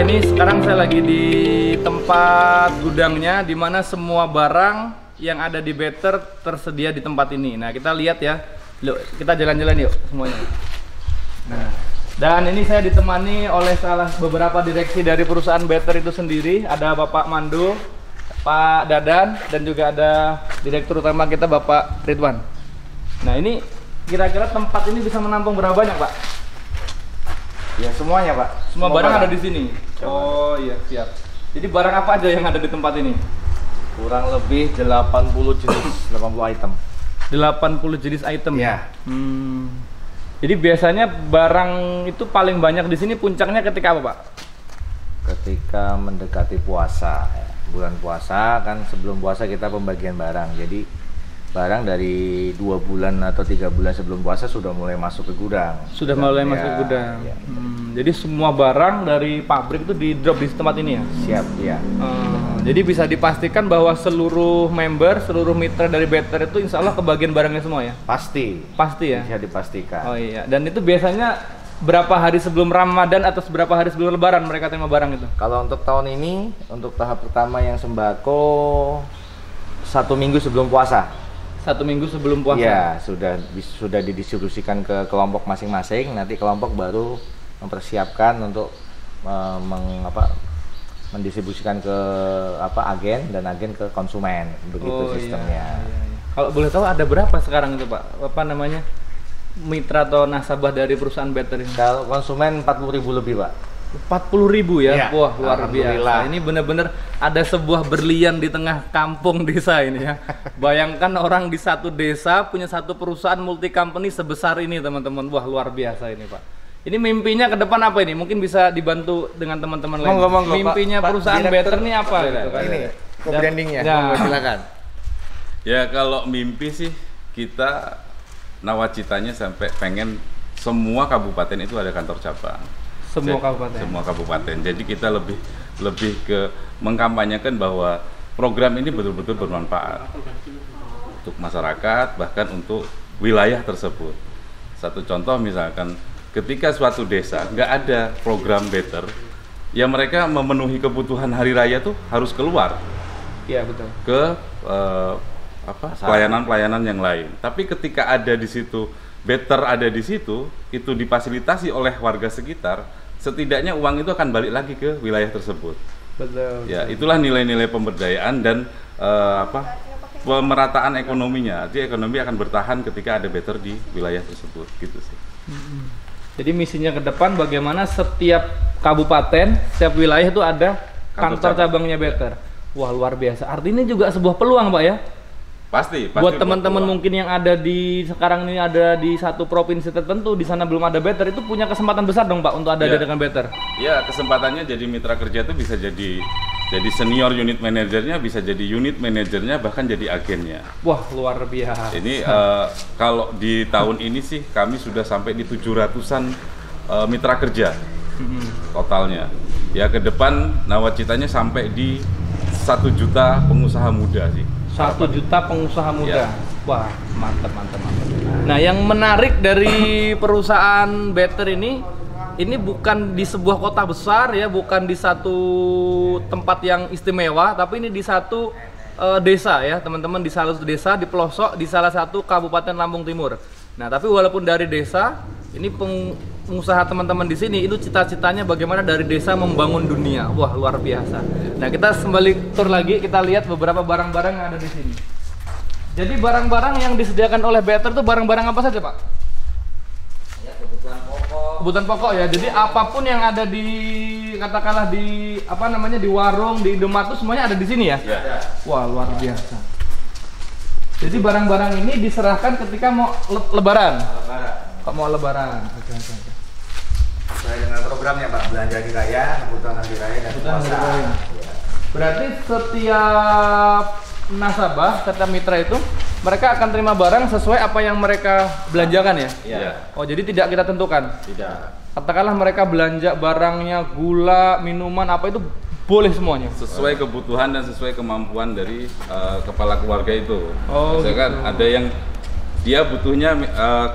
ini sekarang saya lagi di tempat gudangnya, di mana semua barang yang ada di Better tersedia di tempat ini. Nah, kita lihat ya. Yuk, kita jalan-jalan yuk semuanya. Nah, dan ini saya ditemani oleh salah beberapa direksi dari perusahaan Better itu sendiri. Ada Bapak Mandu, Pak Dadan, dan juga ada direktur utama kita Bapak Ridwan. Nah, ini kira-kira tempat ini bisa menampung berapa banyak, Pak? Ya semuanya, Pak. Semua barang ada di sini. Oh iya, siap. Jadi barang apa aja yang ada di tempat ini? Kurang lebih 80 jenis, 80 item. 80 jenis item ya. Jadi biasanya barang itu paling banyak di sini puncaknya ketika apa, Pak? Ketika mendekati puasa, ya. Bulan puasa kan, sebelum puasa kita pembagian barang. Jadi barang dari 2 bulan atau 3 bulan sebelum puasa sudah mulai masuk ke gudang. Sudah mulai masuk ke gudang. Ya. Jadi semua barang dari pabrik itu di drop di tempat ini ya? Siap, ya. Jadi bisa dipastikan bahwa seluruh member, seluruh mitra dari Better itu insya Allah kebagian barangnya semua ya? Pasti. Pasti ya? Bisa dipastikan. Oh iya, dan itu biasanya berapa hari sebelum Ramadan atau berapa hari sebelum Lebaran mereka terima barang itu? Kalau untuk tahun ini, untuk tahap pertama yang sembako 1 minggu sebelum puasa. 1 minggu sebelum puasa? Ya, sudah didistribusikan ke kelompok masing-masing. Nanti kelompok baru mempersiapkan untuk mendistribusikan ke agen, dan agen ke konsumen. Begitu sistemnya. Iya. Kalau boleh tahu ada berapa sekarang itu, Pak? Apa namanya? Mitra atau nasabah dari perusahaan Better ini? Kalau konsumen 40.000 lebih, Pak. 40.000 ya? Ya, Wah, luar biasa. Ini benar-benar ada sebuah berlian di tengah kampung desa ini ya. Bayangkan orang di satu desa punya satu perusahaan multi company sebesar ini, teman-teman. Wah, luar biasa ini, Pak. Ini mimpinya ke depan apa ini? Mungkin bisa dibantu dengan teman-teman lain. Monggo, mimpinya Pak, perusahaan Better ini apa gitu kan? Ini co-brandingnya. Silakan. Ya, kalau mimpi sih kita nawacitanya sampai pengen semua kabupaten itu ada kantor cabang. Semua kabupaten. Semua kabupaten. Jadi kita lebih ke mengkampanyekan bahwa program ini betul-betul bermanfaat untuk masyarakat, bahkan untuk wilayah tersebut. Satu contoh misalkan ketika suatu desa nggak ada program Better, ya mereka memenuhi kebutuhan hari raya tuh harus keluar. Iya, betul. Ke pelayanan-pelayanan yang lain. Tapi ketika ada di situ, Better ada di situ, itu difasilitasi oleh warga sekitar, setidaknya uang itu akan balik lagi ke wilayah tersebut. Betul. Ya, itulah nilai-nilai pemberdayaan dan pemerataan ekonominya. Jadi ekonomi akan bertahan ketika ada Better di wilayah tersebut, gitu sih. Jadi misinya ke depan bagaimana setiap kabupaten, setiap wilayah itu ada kantor cabangnya Better. Wah, luar biasa. Artinya juga sebuah peluang, Pak ya? Pasti buat teman-teman mungkin yang ada di sekarang ini ada di satu provinsi tertentu, di sana belum ada Better, itu punya kesempatan besar dong, Pak, untuk ada dengan Better. Ya, kesempatannya jadi mitra kerja itu bisa jadi senior unit manajernya, bisa jadi unit manajernya, bahkan jadi agennya. Wah, luar biasa. Ini kalau di tahun ini sih kami sudah sampai di 700-an mitra kerja totalnya. Ya, ke depan nawacitanya sampai di 1 juta pengusaha muda sih. 1 juta pengusaha muda. Ya. Wah, mantap. Nah, yang menarik dari perusahaan Better ini bukan di sebuah kota besar ya, bukan di satu tempat yang istimewa, tapi ini di satu desa ya, teman-teman, di salah satu desa di pelosok di salah satu kabupaten Lampung Timur. Nah, tapi walaupun dari desa, ini pengusaha teman-teman di sini itu cita-citanya bagaimana dari desa membangun dunia. Wah, luar biasa. Nah, kita kembali tur lagi, kita lihat beberapa barang-barang yang ada di sini. Jadi barang-barang yang disediakan oleh Better itu barang-barang apa saja, Pak? Ya, kebutuhan pokok. Kebutuhan pokok ya. Jadi apapun yang ada di katakanlah di di warung, di Indomaret itu semuanya ada di sini ya? Ya. Wah, luar biasa. Jadi barang-barang ini diserahkan ketika mau lebaran. Kok mau lebaran? Oke. Sesuai dengan programnya, Pak, belanja hari raya, kebutuhan hari raya, dan puasa. Berarti setiap nasabah, setiap mitra itu mereka akan terima barang sesuai apa yang mereka belanjakan ya? Iya. Oh, jadi tidak kita tentukan? Tidak. Katakanlah mereka belanja barangnya gula, minuman, apa itu boleh semuanya? Sesuai kebutuhan dan sesuai kemampuan dari kepala keluarga itu. Oh, misalkan gitu. ada yang dia butuhnya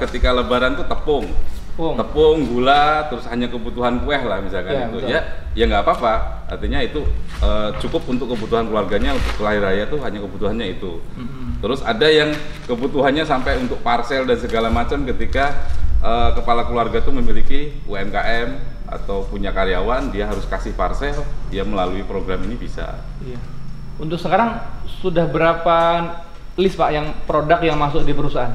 ketika lebaran tuh tepung. tepung, gula, terus hanya kebutuhan kue lah misalkan Ya, itu betul. ya nggak apa-apa. Artinya itu cukup untuk kebutuhan keluarganya, untuk hari raya tuh hanya kebutuhannya itu. Terus ada yang kebutuhannya sampai untuk parcel dan segala macam ketika kepala keluarga tuh memiliki UMKM atau punya karyawan, dia harus kasih parcel, dia melalui program ini bisa. Iya. Untuk sekarang sudah berapa list Pak yang produk yang masuk di perusahaan?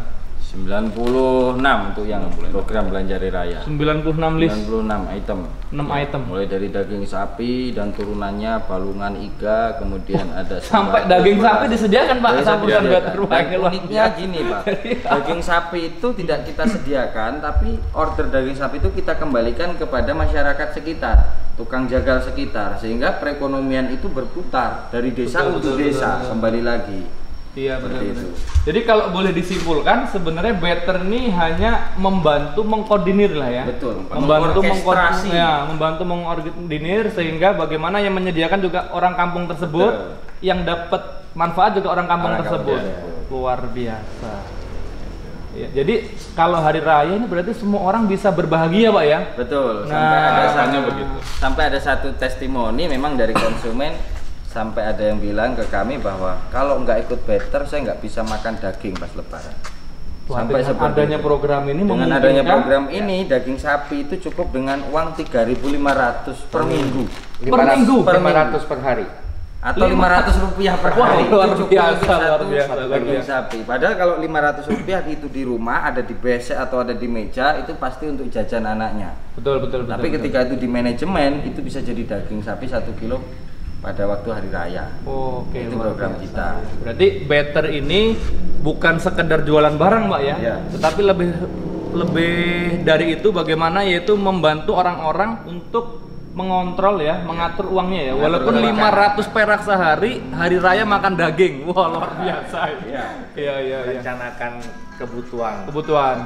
96 untuk yang program belanja hari raya. 96 list. 96 item. 6 item. Mulai dari daging sapi dan turunannya, balungan iga, kemudian ada Sampai sembako, daging sapi beras. disediakan Pak Disediakan. sama perusahaan Better Dan Wah, ini luar uniknya biasa. gini Pak, daging sapi itu tidak kita sediakan, tapi order daging sapi itu kita kembalikan kepada masyarakat sekitar, tukang jagal sekitar, sehingga perekonomian itu berputar dari desa Betul, untuk betul, desa, betul. kembali lagi. Iya Seperti benar-benar. itu. Jadi kalau boleh disimpulkan sebenarnya Better ini hanya membantu mengkoordinir lah ya. Betul. Membantu Mengorkestrasi. membantu mengkoordinir sehingga bagaimana yang menyediakan juga orang kampung tersebut, Betul. yang dapat manfaat juga orang kampung Orang tersebut. kampung, ya. Luar biasa. Ya, jadi kalau hari raya ini berarti semua orang bisa berbahagia Pak ya. Betul. Nah, harapannya begitu. Sampai ada satu testimoni memang dari konsumen, sampai ada yang bilang ke kami bahwa kalau nggak ikut Better saya nggak bisa makan daging pas Lebaran. Wah, Sampai dengan seperti adanya itu. program ini Dengan memungkinkan- adanya program ini daging sapi itu cukup dengan uang 3.500 per minggu Per minggu? 500 per hari. atau 500 rupiah per Wah, hari. luar Itu cukup biasa, untuk luar satu biasa, luar daging biasa. sapi. Padahal kalau 500 rupiah itu di rumah ada di besek atau ada di meja itu pasti untuk jajan anaknya. Betul betul. Tapi betul, ketika itu di manajemen itu bisa jadi daging sapi 1 kilo pada waktu hari raya. Oke, Itu luar program biasa. kita. Berarti Better ini bukan sekedar jualan barang, Mbak ya, Iya. tetapi lebih dari itu bagaimana yaitu membantu orang-orang untuk mengontrol ya, mengatur uangnya ya. Mengatur Walaupun uang. 500 perak sehari, hari raya makan daging. Wah, luar biasa. Iya. Iya, iya, iya. Rencanakan kebutuhan. Kebutuhan.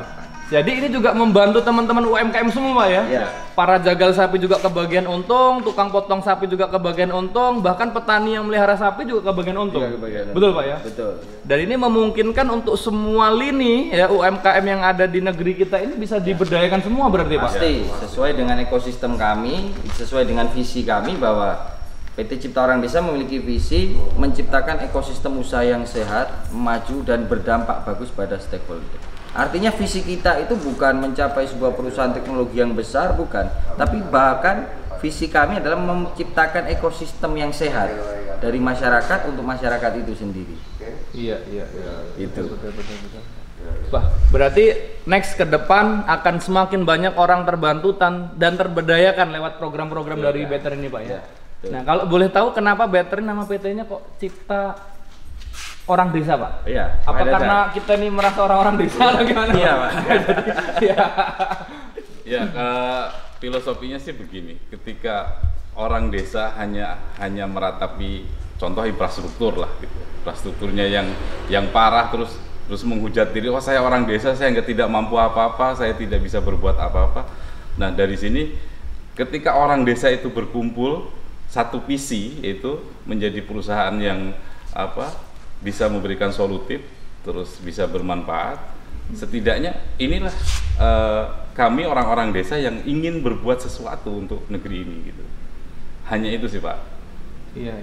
Jadi ini juga membantu teman-teman UMKM semua Pak ya. Iya. Para jagal sapi juga kebagian untung, tukang potong sapi juga kebagian untung, bahkan petani yang melihara sapi juga kebagian untung. Juga kebagian. Betul Pak ya? Betul. Dan ini memungkinkan untuk semua lini ya UMKM yang ada di negeri kita ini bisa diberdayakan semua berarti Pak. Pasti sesuai dengan ekosistem kami, sesuai dengan visi kami bahwa PT Cipta Orang Desa memiliki visi menciptakan ekosistem usaha yang sehat, maju dan berdampak bagus pada stakeholder. Artinya visi kita itu bukan mencapai sebuah perusahaan teknologi yang besar, bukan, tapi bahkan visi kami adalah menciptakan ekosistem yang sehat dari masyarakat untuk masyarakat itu sendiri. Iya, iya, iya. Itu. Betul. Wah, berarti next ke depan akan semakin banyak orang terbantu dan terberdayakan lewat program-program dari Better ini Pak ya. Iya, betul. Nah, kalau boleh tahu kenapa Better nama PT-nya kok Cipta Orang Desa Pak? Iya. Apa ada karena kita ini merasa orang-orang desa atau gimana? Iya, Pak. Iya. Ya, filosofinya sih begini, ketika orang desa hanya meratapi contoh infrastruktur lah gitu. Infrastrukturnya yang parah terus menghujat diri, wah saya orang desa, saya tidak mampu apa-apa, saya tidak bisa berbuat apa-apa. Nah, dari sini ketika orang desa itu berkumpul satu visi, yaitu menjadi perusahaan yang bisa memberikan solutif, terus bisa bermanfaat. Setidaknya inilah kami orang-orang desa yang ingin berbuat sesuatu untuk negeri ini gitu. Hanya itu sih Pak. Iya.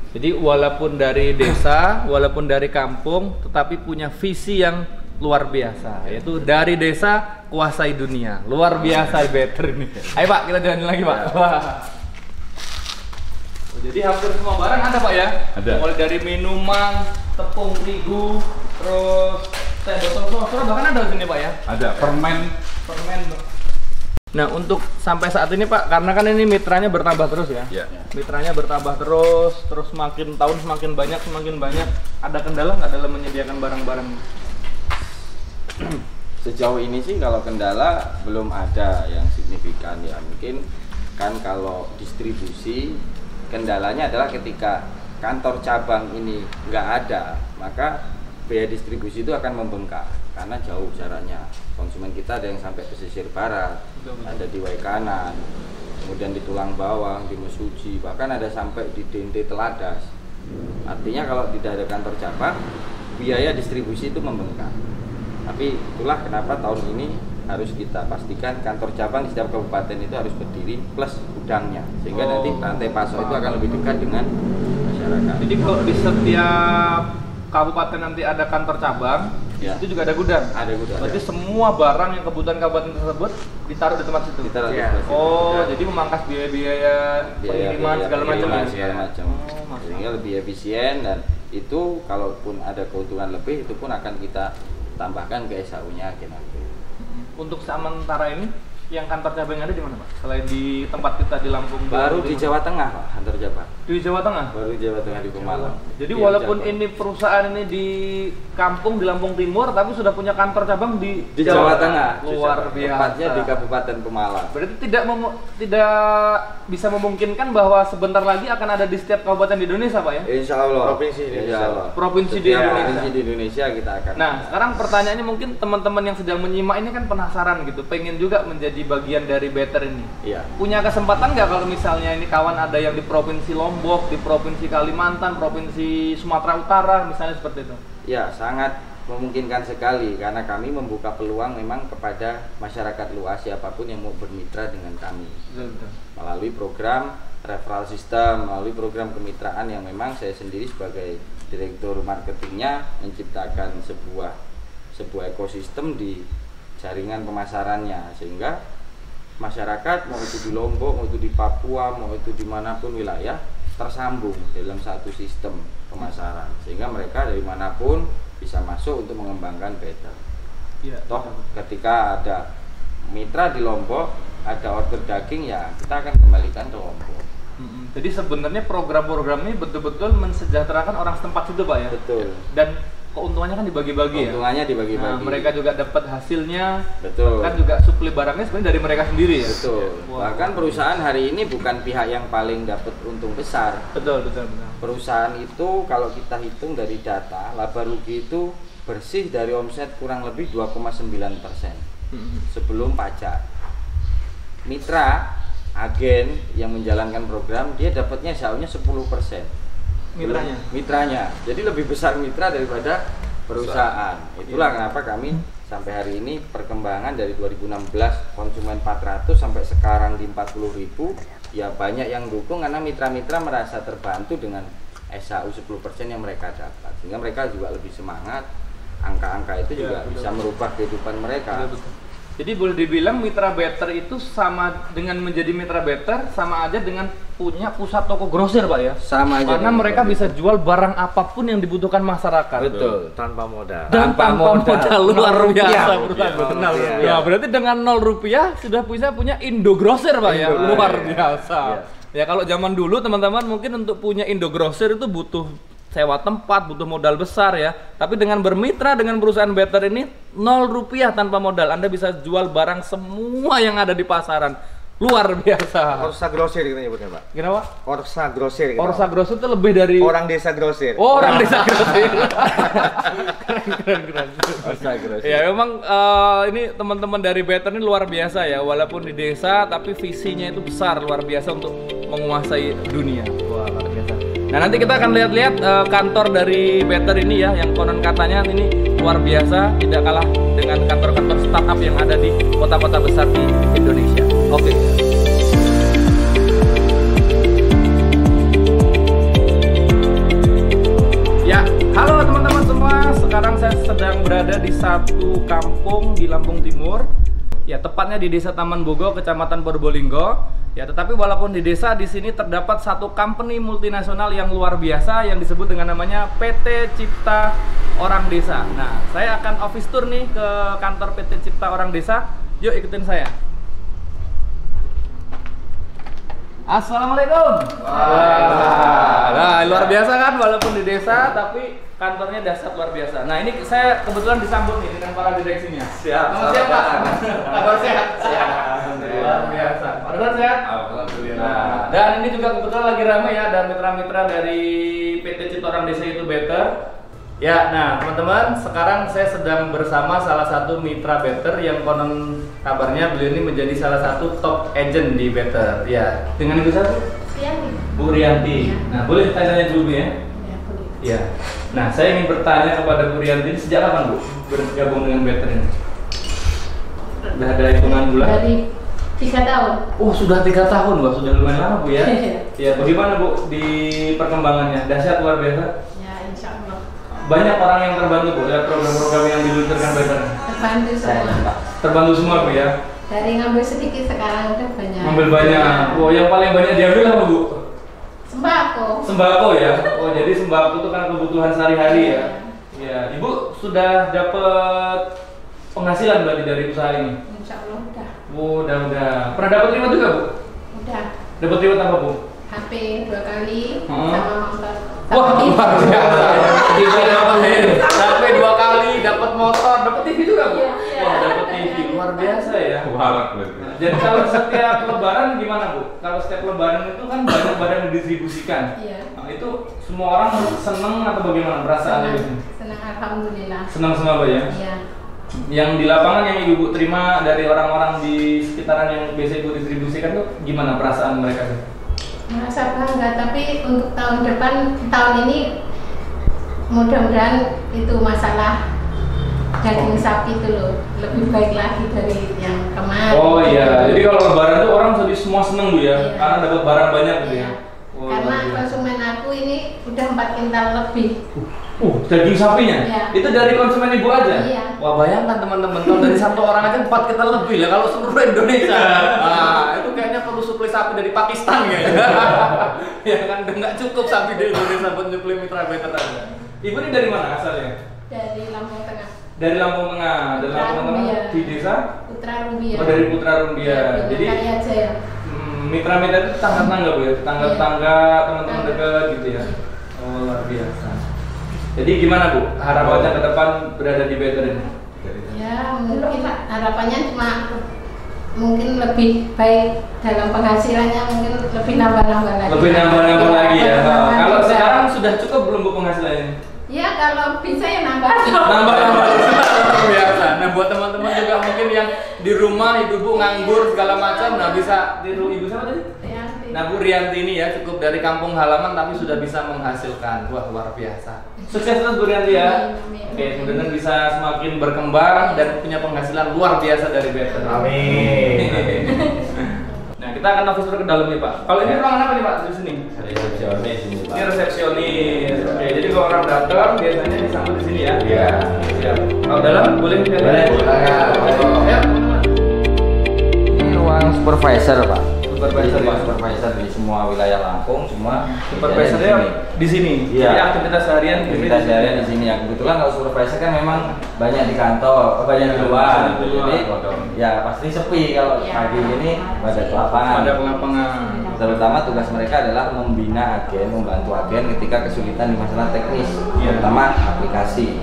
Jadi walaupun dari desa, walaupun dari kampung, tetapi punya visi yang luar biasa, yaitu dari desa kuasai dunia. Luar biasa Better ini. Ayo Pak, kita jalan lagi Pak. Wah. Jadi hampir semua barang ada Pak ya? Ada. Mulai dari minuman, tepung terigu, terus teh botol soda, bahkan ada di sini Pak ya? Ada permen. Nah, untuk sampai saat ini Pak, karena kan ini mitranya bertambah terus ya? Ya. Mitranya bertambah terus semakin tahun semakin banyak. Ada kendala nggak dalam menyediakan barang-barang? Sejauh ini sih kalau kendala belum ada yang signifikan ya. Mungkin kan kalau distribusi kendalanya adalah ketika kantor cabang ini nggak ada, maka biaya distribusi itu akan membengkak karena jauh jaraknya. Konsumen kita ada yang sampai pesisir barat, ada di Waikanan, kemudian di Tulang Bawang, di Mesuji, bahkan ada sampai di Dente Teladas. Artinya kalau tidak ada kantor cabang, biaya distribusi itu membengkak. Tapi itulah kenapa tahun ini harus kita pastikan kantor cabang di setiap kabupaten itu harus berdiri plus gudangnya, sehingga nanti rantai pasok itu akan lebih dekat dengan masyarakat. Jadi kalau di setiap kabupaten nanti ada kantor cabang, Ya. itu juga ada gudang. Ada gudang. Berarti semua barang yang kebutuhan kabupaten tersebut ditaruh di tempat situ. Kita Iya. Oh, jadi memangkas biaya-biaya pengiriman segala macam. segala macam. Oh, masuk. Sehingga lebih efisien, dan itu kalaupun ada keuntungan lebih itu pun akan kita tambahkan ke SAU-nya nanti. Untuk sementara ini yang kantor cabang ada di mana, Pak? Selain di tempat kita di Lampung. Baru di Jawa Tengah, Pak, kantor cabang. Di Jawa Tengah. Baru di Jawa Tengah di Pemalang. Jadi Di walaupun cabang. ini perusahaan ini di kampung di Lampung Timur, tapi sudah punya kantor cabang di Jawa Tengah, Luar biasa. tepatnya di Kabupaten Pemalang. Berarti tidak bisa memungkinkan bahwa sebentar lagi akan ada di setiap kabupaten di Indonesia, Pak ya? Insya Allah. Provinsi di Insya Allah. Provinsi di Setiap Indonesia. provinsi di Indonesia kita akan. Nah, sekarang pertanyaannya mungkin teman-teman yang sedang menyimak ini kan penasaran gitu, pengen juga menjadi bagian dari Better ini. Iya. Punya kesempatan nggak kalau misalnya ini kawan ada yang di Provinsi Lombok, di Provinsi Kalimantan, Provinsi Sumatera Utara, misalnya seperti itu? Ya, sangat memungkinkan sekali karena kami membuka peluang memang kepada masyarakat luas siapapun yang mau bermitra dengan kami melalui program referral system, melalui program kemitraan yang memang saya sendiri sebagai direktur marketingnya menciptakan sebuah ekosistem di jaringan pemasarannya, sehingga masyarakat mau itu di Lombok, mau itu di Papua, mau itu dimanapun wilayah tersambung dalam satu sistem pemasaran, sehingga mereka dari manapun bisa masuk untuk mengembangkan Better. Iya. Toh ketika ada mitra di Lombok, ada order daging, ya kita akan kembalikan ke Lombok. Jadi sebenarnya program-program ini betul-betul mensejahterakan orang setempat itu, Pak ya? Betul. Dan keuntungannya kan dibagi-bagi ya? Keuntungannya dibagi-bagi. Nah, mereka juga dapat hasilnya, Betul. kan juga supli barangnya sebenarnya dari mereka sendiri ya? Betul. Wah. Bahkan perusahaan hari ini bukan pihak yang paling dapat untung besar. Betul. Perusahaan itu kalau kita hitung dari data, laba rugi itu bersih dari omset kurang lebih 2,9% sebelum pajak. Mitra, agen yang menjalankan program, dia dapatnya SAU-nya 10%. Mitranya. Jadi lebih besar mitra daripada perusahaan. Itulah kenapa kami sampai hari ini perkembangan dari 2016 konsumen 400 sampai sekarang di 40.000, ya banyak yang dukung karena mitra-mitra merasa terbantu dengan SAU 10% yang mereka dapat, sehingga mereka juga lebih semangat. Angka-angka itu juga bisa merubah kehidupan mereka. Betul. Jadi boleh dibilang mitra Better itu sama dengan menjadi mitra Better sama aja dengan punya pusat toko grosir, Pak ya? Sama aja. Karena mereka bisa jual barang apapun yang dibutuhkan masyarakat. Betul, tanpa modal. Dan tanpa modal luar biasa, Benar. Ya, berarti dengan 0 rupiah sudah punya Indogrosir, Pak ya. Indo, Luar iya. biasa. Iya. Ya kalau zaman dulu teman-teman mungkin untuk punya Indogrosir itu butuh sewa tempat, butuh modal besar ya. Tapi dengan bermitra dengan perusahaan Better ini 0 rupiah tanpa modal, Anda bisa jual barang semua yang ada di pasaran. Luar biasa. Orsa grosir kita nyebutnya, Pak. Kenapa? Orsa grosir kita. Orsa grosir itu lebih dari Orang desa grosir. orang desa grosir. keren. Orsa grosir. Ya memang ini teman-teman dari Better ini luar biasa ya, walaupun di desa tapi visinya itu besar, luar biasa untuk menguasai dunia. Wah, luar biasa. Nah nanti kita akan lihat-lihat kantor dari Better ini ya, yang konon katanya ini luar biasa, tidak kalah dengan kantor-kantor startup yang ada di kota-kota besar di Indonesia. Oke. Ya, halo teman-teman semua. Sekarang saya sedang berada di satu kampung di Lampung Timur. Ya, tepatnya di Desa Taman Bogo, Kecamatan Probolinggo. Ya, tetapi walaupun di desa, di sini terdapat satu company multinasional yang luar biasa yang disebut dengan namanya PT Cipta Orang Desa. Nah, saya akan office tour nih ke kantor PT Cipta Orang Desa. Yuk ikutin saya. Assalamualaikum. Nah, luar biasa kan, walaupun di desa tapi kantornya dahsyat luar biasa. Nah, ini saya kebetulan disambut nih dengan para direksinya. Siap. Selamat siang, Pak. Kabar sehat? Sehat. Luar biasa. Kabar sehat? Alhamdulillah. Nah, dan ini juga kebetulan lagi ramai ya, dan mitra-mitra dari PT Cipta Orang Desa itu Better. Ya, nah teman-teman, sekarang saya sedang bersama salah satu mitra Better yang konon kabarnya beliau ini menjadi salah satu top agent di Better. Ya, dengan ibu siapa? Bu Rianti. Nah, boleh tanya dulu ya? Ya, boleh. Ya. Nah, saya ingin bertanya kepada Bu Rianti, sejak kapan Bu bergabung dengan Better ini? Udah ada hitungan bulan? Dari 3 tahun. Oh, sudah 3 tahun, Mbak. Sudah lumayan lama, Bu ya. Ya, bagaimana, Bu, di perkembangannya? Dahsyat, luar biasa. Ya, insya Allah. Banyak orang yang terbantu, Bu, ya, program-program yang diluncurkan Better. Terbantu semua. Terbantu semua, Bu ya. Dari ngambil sedikit sekarang udah banyak. Ngambil banyak. Oh, yang paling banyak diambil apa, Bu? Sembako. Sembako ya. Oh, jadi sembako itu kan kebutuhan sehari-hari ya. Ya, Ibu sudah dapat penghasilan berarti dari usaha ini? Insya Allah udah. Oh, udah. Pernah dapat reward juga, Bu? Udah. Dapat reward apa, Bu? HP 2 kali Hmm. sama motor. Wah, luar biasa. Bisa dapetin HP 2 kali, dapat motor, dapat TV juga, Bu? Iya, iya. Wah, dapat TV. Luar biasa ya. Warak berarti. Jadi kalau setiap lebaran gimana, Bu? Kalau setiap lebaran itu kan banyak barang yang didistribusikan. Iya. Nah, itu semua orang seneng atau bagaimana perasaannya di sini? Senang, alhamdulillah. Senang semua, Bu ya? Iya. Yang di lapangan yang Ibu terima dari orang-orang di sekitaran yang biasa Ibu distribusikan tuh gimana perasaan mereka tuh? Merasa bangga, tapi untuk tahun depan, tahun ini mudah-mudahan itu masalah daging sapi itu loh lebih baik lagi dari yang kemarin. Oh iya, jadi kalau lebaran tuh orang jadi semua seneng, Bu ya? Iya. Karena dapat barang banyak gitu ya? Iya. Oh, Karena luar biasa. konsumen aku ini udah 4 kintal lebih. Daging sapinya? Iya. Itu dari konsumen Ibu aja? Iya. Wah, bayangkan teman-teman, kalau dari satu orang aja 4 kita lebih ya, kalau seluruh Indonesia. Nah, itu kayaknya perlu suplai sapi dari Pakistan ya. Ya kan, udah nggak cukup sapi di Indonesia buat nyuplai Mitra Better aja. Ibu ini dari mana asalnya? Dari Lampung Tengah. Dari Lampung Tengah. Dari Putra Lampung Tengah Rumbia. di desa? Putra Rumbia. Oh, dari Putra Rumbia. Jadi Kali aja ya. mitra-mitra itu tetangga-tetangga, Bu ya? Tetangga-tetangga, teman-teman Tetangga. dekat gitu ya. Oh, luar biasa. Jadi gimana, Bu? Harapannya ke depan berada di Better ini? Ya mungkin harapannya cuma mungkin lebih baik dalam penghasilannya, mungkin lebih nambah-nambah lagi. Lebih nambah-nambah lagi ya. Nambah-nambah Kalau bisa. sekarang sudah cukup belum, Bu, penghasilannya? Ya kalau bisa ya nambah. Nambah-nambah luar biasa. Nah, buat teman-teman juga mungkin yang di rumah ibu-ibu nganggur segala macam, nah bisa tiru Ibu siapa tadi? Ya, Nah, Bu Rianti ini ya cukup dari kampung halaman tapi sudah bisa menghasilkan. Wah, luar biasa. Sukses terus, Bu Rianti ya. Amin. Oke, mudah-mudahan bisa semakin berkembang dan punya penghasilan luar biasa dari Better. Amin. Nah, kita akan langsung ke dalam nih, Pak. Kalau ini ruangan apa nih, Pak? Di sini. Resepsionis ini, Pak. Ini resepsionis. Oke, jadi kalau orang datang biasanya disambut di sini ya. Iya. Siap. Kalau dalam boleh kita Boleh, silakan. Ya. Ini ruang supervisor, Pak. Supervisor, Jadi, Pak. supervisor di semua wilayah Lampung, semua Supervisornya di sini. Iya. Jadi aktivitas seharian kita seharian di sini ya. Kebetulan kalau supervisor kan memang banyak di kantor, banyak di luar. Di luar. Jadi ya pasti sepi kalau Iya. pagi ini pada ke lapangan. Pada lapangan. Terutama tugas mereka adalah membina agen, membantu agen ketika kesulitan di masalah teknis, Iya. terutama aplikasi.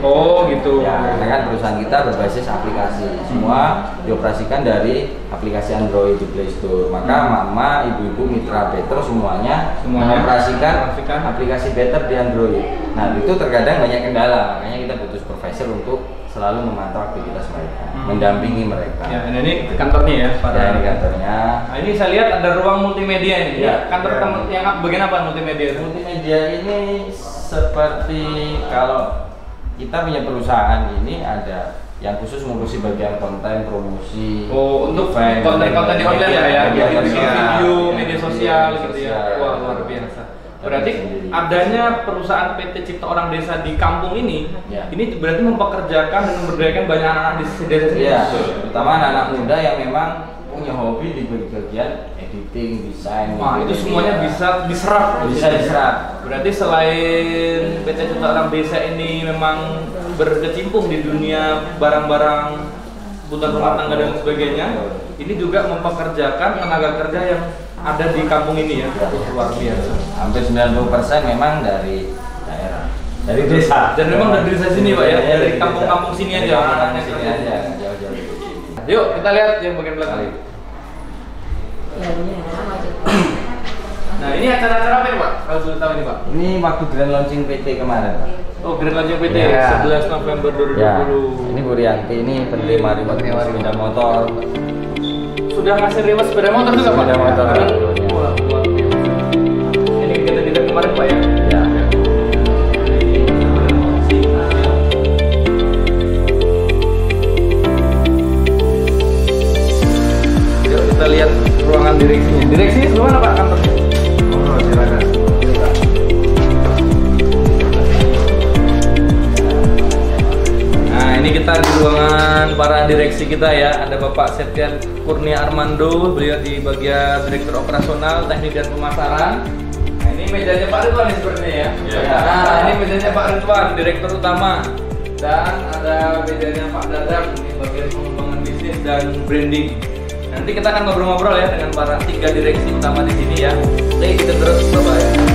Oh, gitu. Ya, karena kan perusahaan kita berbasis aplikasi, semua dioperasikan dari aplikasi Android di Play Store. Maka mama, ibu-ibu, mitra Better semuanya mengoperasikan aplikasi Better di Android. Nah, itu terkadang banyak kendala, makanya kita butuh supervisor untuk selalu memantau aktivitas mereka, mendampingi mereka. Ya, ini kantornya ya, Pak. Ya, ini kantornya. Nah, ini saya lihat ada ruang multimedia ini. Ya, Kantor ya. yang bagian apa multimedia itu? Multimedia ini seperti kalau kita punya perusahaan ini ada yang khusus mengurusi bagian konten, promosi. Oh, untuk event, konten-konten di online lah ya, media bikin sosial. video, media sosial gitu ya. Sosial. Wah, luar biasa. Berarti adanya perusahaan PT Cipta Orang Desa di kampung ini, Ya. ini berarti mempekerjakan dan memberdayakan banyak anak-anak di desa sini. Iya, terutama anak-anak muda yang memang punya hobi di bagian editing, desain. Wah, itu media. semuanya bisa diserap. bisa diserap. Berarti selain PT Cipta Orang Desa ini memang berkecimpung di dunia barang-barang kebutuhan rumah tangga dan sebagainya, ini juga mempekerjakan tenaga kerja yang ada di kampung ini ya. Luar biasa. Hampir 90% memang dari daerah, dari desa. Dan memang dari desa sini, Pak ya, dari kampung-kampung sini Dari aja. kampung-kampung sini aja, jauh-jauh dari sini. Yuk kita lihat yang bagian belakang. Nah, ini acara-acara apa nih, Pak? Kalau boleh tahu ini, Pak? Ini waktu grand launching PT kemarin, Pak. Oh, Grand Launching PT Ya. 11 November 2020. Ya, ini Bu Rianti, ini penerima remote sepeda motor. Sudah ngasih reward sepeda motor juga, Pak? Sepeda motor. Wah, luar biasa. Ini kita kemarin, Pak ya? Ya. direksinya. Direksinya sebelah mana Pak kantornya? Oh, silakan. Nah, ini kita di ruangan para direksi kita ya. Ada Bapak Septian Kurnia Armando, beliau di bagian Direktur Operasional, Teknik dan Pemasaran. Nah, ini mejanya Pak Ridwan nih sepertinya ya. Nah, ini mejanya Pak Ridwan, Direktur Utama. Dan ada mejanya Pak Dadang, ini bagian pengembangan bisnis dan branding. Nanti kita akan ngobrol-ngobrol ya dengan para 3 direksi utama di sini ya. Oke, kita terus coba ya.